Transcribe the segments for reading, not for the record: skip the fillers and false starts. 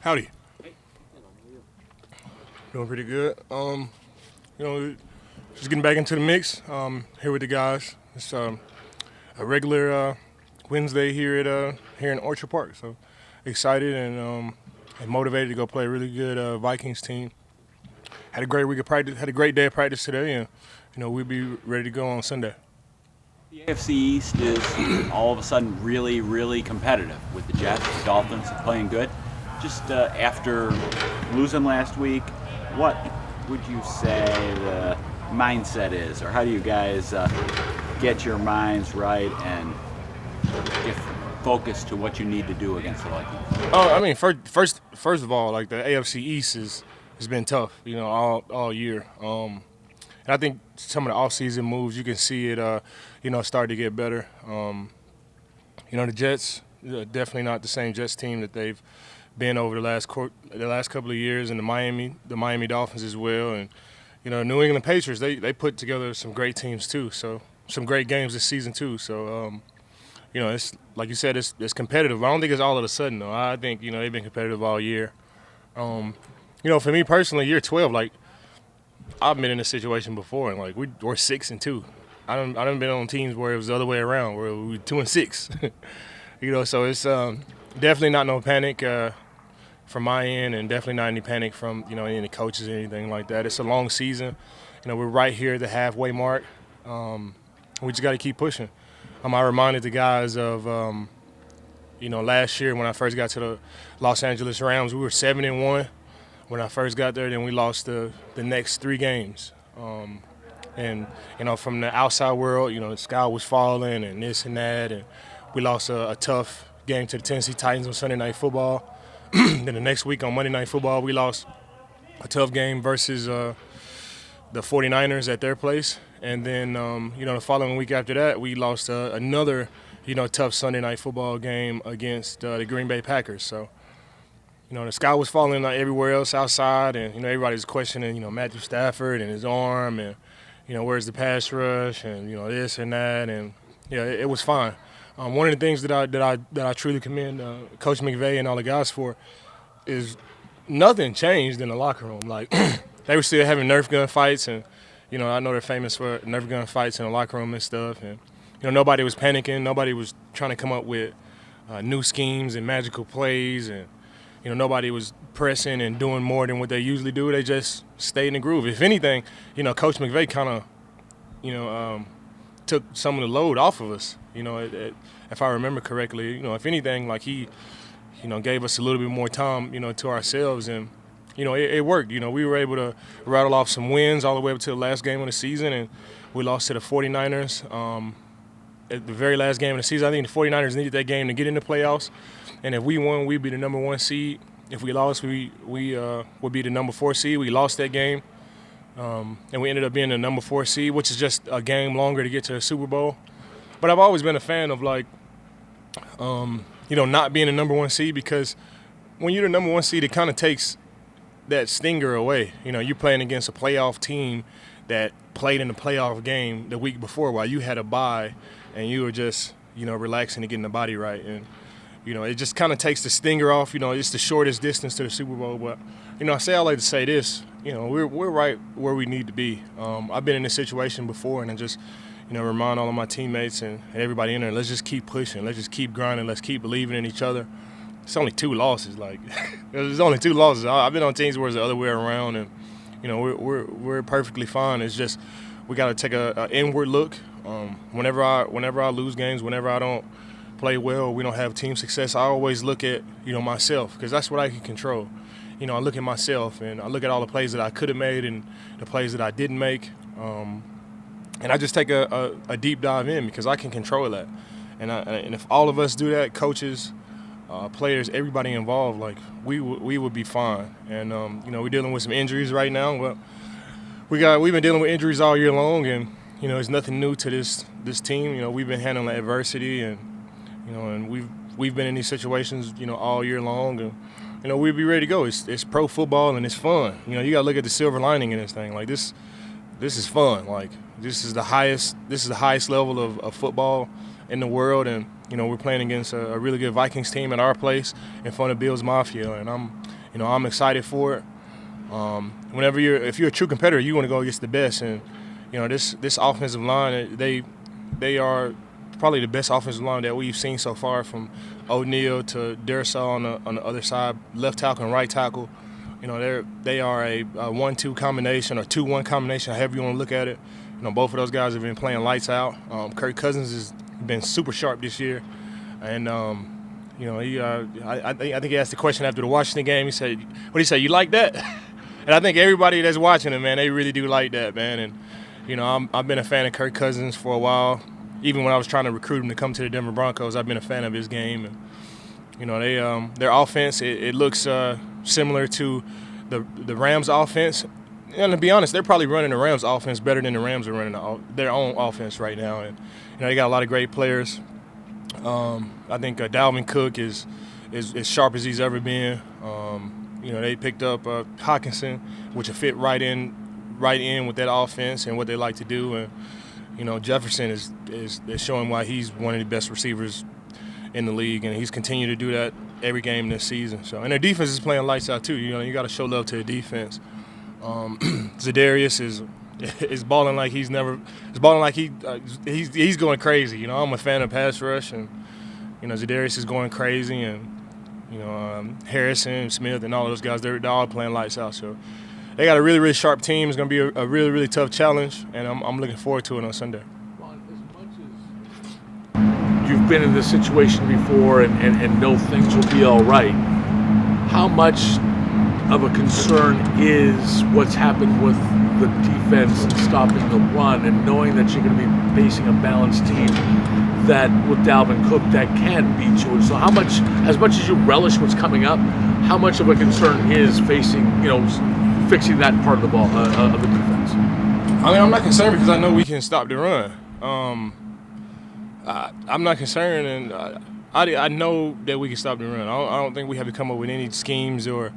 Howdy. Doing pretty good. Just getting back into the mix. Here with the guys. It's a regular Wednesday here in Orchard Park. So excited and motivated to go play a really good Vikings team. Had a great week of practice. Had a great day of practice today, and we'll be ready to go on Sunday. The AFC East is all of a sudden really, really competitive with the Jets, the Dolphins playing good. Just after losing last week, what would you say the mindset is, or how do you guys get your minds right and get focused to what you need to do against the Vikings? Oh, I mean, first of all, like the AFC East has been tough, all year. And I think some of the offseason moves, you can see it, start to get better. The Jets, definitely not the same Jets team that they've been over the last couple of years, and the Miami Dolphins as well, and New England Patriots. They put together some great teams too, so some great games this season too. So it's like you said, it's competitive. I don't think it's all of a sudden though. I think they've been competitive all year. For me personally, year 12, like I've been in a situation before, and like we're 6-2. I done been on teams where it was the other way around, where we were 2-6. So it's definitely not no panic from my end, and definitely not any panic from any coaches or anything like that. It's a long season. We're right here at the halfway mark. We just got to keep pushing. I reminded the guys of last year when I first got to the Los Angeles Rams. We were 7-1 when I first got there. Then we lost the next 3 games. And from the outside world, the sky was falling and this and that, and we lost a tough game to the Tennessee Titans on Sunday Night Football. Then the next week on Monday Night Football, we lost a tough game versus the 49ers at their place. And then, the following week after that, we lost another, tough Sunday Night Football game against the Green Bay Packers. So, the sky was falling everywhere else outside, and, everybody was questioning, Matthew Stafford and his arm, and, where's the pass rush, and, this and that. And, it was fine. One of the things that I truly commend Coach McVay and all the guys for is nothing changed in the locker room. Like they were still having Nerf gun fights, and I know they're famous for Nerf gun fights in the locker room and stuff. And nobody was panicking, nobody was trying to come up with new schemes and magical plays, and nobody was pressing and doing more than what they usually do. They just stayed in the groove. If anything, Coach McVay kind of took some of the load off of us. If I remember correctly, if anything, like he, gave us a little bit more time, to ourselves, and it worked. We were able to rattle off some wins all the way up to the last game of the season, and we lost to the 49ers at the very last game of the season. I think the 49ers needed that game to get in the playoffs, and if we won, we'd be the number 1 seed. If we lost, we would be the number 4 seed. We lost that game. And we ended up being the number 4 seed, which is just a game longer to get to the Super Bowl. But I've always been a fan of not being the number 1 seed, because when you're the number 1 seed, it kind of takes that stinger away. You're playing against a playoff team that played in the playoff game the week before while you had a bye, and you were just, relaxing and getting the body right. And, it just kind of takes the stinger off. It's the shortest distance to the Super Bowl. But, I like to say this. We're right where we need to be. I've been in this situation before, and I just, remind all of my teammates and everybody in there, let's just keep pushing. Let's just keep grinding. Let's keep believing in each other. It's only 2 losses. Like, there's only 2 losses. I've been on teams where it's the other way around, and, we're perfectly fine. It's just we got to take a inward look. Whenever I lose games, whenever I don't play well, we don't have team success, I always look at, myself, because that's what I can control. I look at myself, and I look at all the plays that I could have made and the plays that I didn't make, and I just take a deep dive in, because I can control that. And if all of us do that, coaches, players, everybody involved, like we would be fine. And we're dealing with some injuries right now. Well, we've been dealing with injuries all year long, and it's nothing new to this team. We've been handling adversity, and and we've been in these situations, all year long, and we'll be ready to go. It's pro football, and it's fun. You got to look at the silver lining in this thing. Like this is fun. Like this is the highest level of football in the world, and we're playing against a really good Vikings team at our place in front of Bill's Mafia, and I'm excited for it. If you're a true competitor, you want to go against the best, and this offensive line, they are probably the best offensive line that we've seen so far, from O'Neal to Durso on the other side, left tackle and right tackle. They are a 1-2 combination or 2-1 combination, however you want to look at it. Both of those guys have been playing lights out. Kirk Cousins has been super sharp this year, and I think he asked the question after the Washington game. He said, "What did he say? You like that?" And I think everybody that's watching him, man, they really do like that, man. And I've been a fan of Kirk Cousins for a while. Even when I was trying to recruit him to come to the Denver Broncos, I've been a fan of his game. And their offense, it looks similar to the Rams' offense. And to be honest, they're probably running the Rams' offense better than the Rams are running their own offense right now. And they got a lot of great players. I think Dalvin Cook is as sharp as he's ever been. They picked up Hockenson, which will fit right in with that offense and what they like to do. And Jefferson is showing why he's one of the best receivers in the league, and he's continued to do that every game this season. So, and their defense is playing lights out too. You got to show love to the defense. Zadarius is balling like he's never. It's balling like he's going crazy. I'm a fan of pass rush, and Zadarius is going crazy, and Harrison, Smith, and all those guys, they're all playing lights out. So they got a really, really sharp team. It's going to be a really, really tough challenge, and I'm looking forward to it on Sunday. Ron, as much as you've been in this situation before and know things will be all right, how much of a concern is what's happened with the defense and stopping the run, and knowing that you're going to be facing a balanced team that with Dalvin Cook that can beat you? And so how much, as much as you relish what's coming up, how much of a concern is fixing that part of the ball, of the defense? I mean, I'm not concerned because I know we can stop the run. I'm not concerned, and I know that we can stop the run. I don't think we have to come up with any schemes or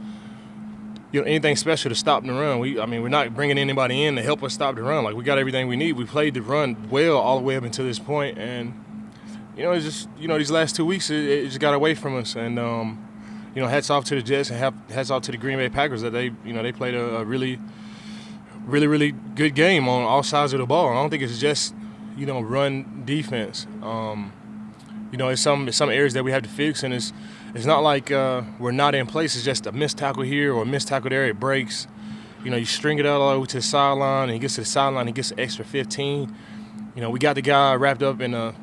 anything special to stop the run. We're not bringing anybody in to help us stop the run. Like, we got everything we need. We played the run well all the way up until this point, and it's just these last 2 weeks it just got away from us. And hats off to the Jets and hats off to the Green Bay Packers that they played a really, really, really good game on all sides of the ball. I don't think it's just run defense. It's some areas that we have to fix, and it's not like we're not in place. It's just a missed tackle here or a missed tackle there. It breaks. You string it out all the way to the sideline, and he gets to the sideline, he gets an extra 15. We got the guy wrapped up in the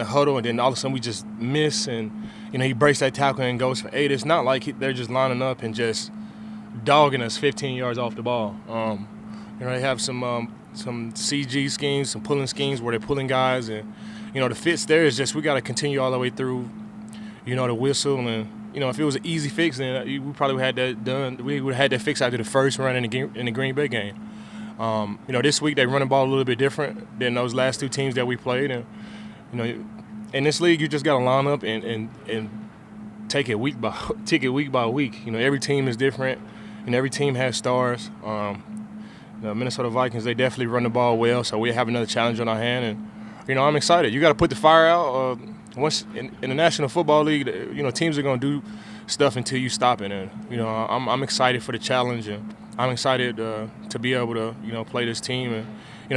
huddle, and then all of a sudden we just miss, and he breaks that tackle and goes for 8. It's not like they're just lining up and just dogging us 15 yards off the ball. They have some CG schemes, some pulling schemes where they're pulling guys, and the fits there is just we got to continue all the way through. The whistle, and if it was an easy fix, then we probably had that done. We would have had that fixed after the first run in the Green Bay game. This week they run the ball a little bit different than those last 2 teams that we played, and in this league you just got to line up and take it week by week. Every team is different, and every team has stars. The Minnesota Vikings, they definitely run the ball well, so we have another challenge on our hand, and I'm excited. You got to put the fire out. Once in the National Football League, teams are going to do stuff until you stop it. And I'm excited for the challenge, and I'm excited to be able to play this team and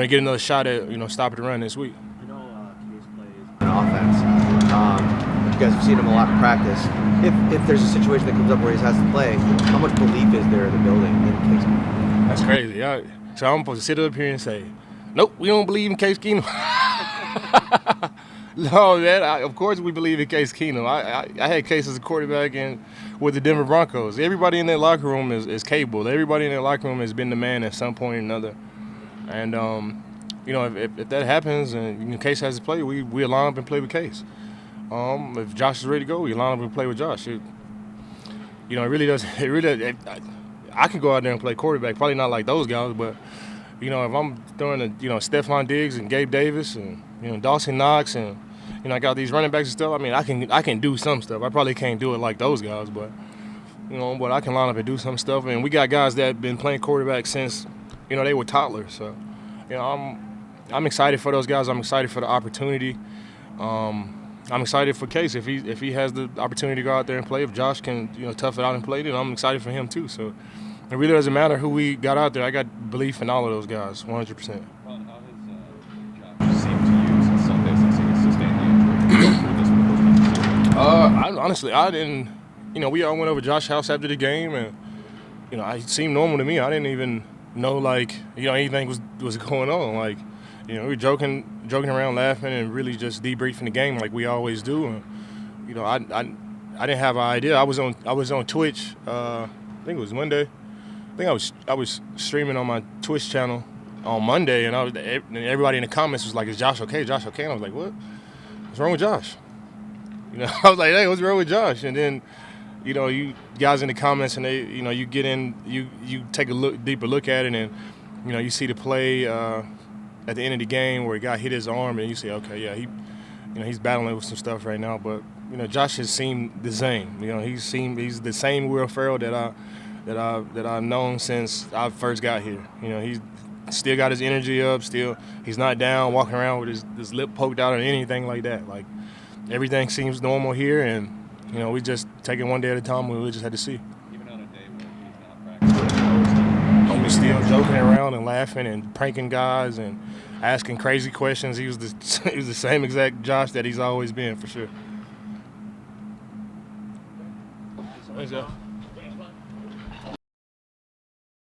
get another shot at stopping the run this week. I know Case plays an offense. You guys have seen him a lot in practice. If there's a situation that comes up where he has to play, how much belief is there in the building in Case? That's crazy. So I'm supposed to sit up here and say, nope, we don't believe in Case Keenum. No, man. Of course we believe in Case Keenum. I had Case as a quarterback with the Denver Broncos. Everybody in that locker room is capable. Everybody in that locker room has been the man at some point or another. And if that happens and Case has to play, we line up and play with Case. If Josh is ready to go, we line up and play with Josh. It really does. I can go out there and play quarterback. Probably not like those guys, but if I'm throwing Stephon Diggs and Gabe Davis and Dawson Knox and I got these running backs and stuff. I mean, I can do some stuff. I probably can't do it like those guys, but but I can line up and do some stuff. And we got guys that have been playing quarterback since they were toddlers. So I'm excited for those guys. I'm excited for the opportunity. I I'm excited for Case if he has the opportunity to go out there and play. If Josh can tough it out and play, then I'm excited for him too. So it really doesn't matter who we got out there. I got belief in all of those guys, 100%. Ron, how has Josh seemed to you since Sunday, since he sustained the injury? Honestly, I didn't. We all went over Josh's house after the game, and it seemed normal to me. I didn't even know anything was going on. Like, we were joking around, laughing, and really just debriefing the game like we always do. And I didn't have an idea. I was on Twitch. I think it was Monday. I think I was streaming on my Twitch channel on Monday, and everybody in the comments was like, "Is Josh okay? Josh okay?" And I was like, "What? What's wrong with Josh?" I was like, "Hey, what's wrong with Josh?" And then, you guys in the comments, and they, you get in, you take a deeper look at it, and you see the play at the end of the game where a guy hit his arm, and you say, okay, yeah, he's battling with some stuff right now, but Josh has seemed the same. He's the same Will Ferrell that I've known since I first got here. He's still got his energy up. Still, he's not down, walking around with his lip poked out or anything like that. Like, everything seems normal here, and we just take it one day at a time. We just had to see. Even on a day where he's not practicing, We're still joking around and laughing and pranking guys and asking crazy questions. He was the same exact Josh that he's always been, for sure. Thanks,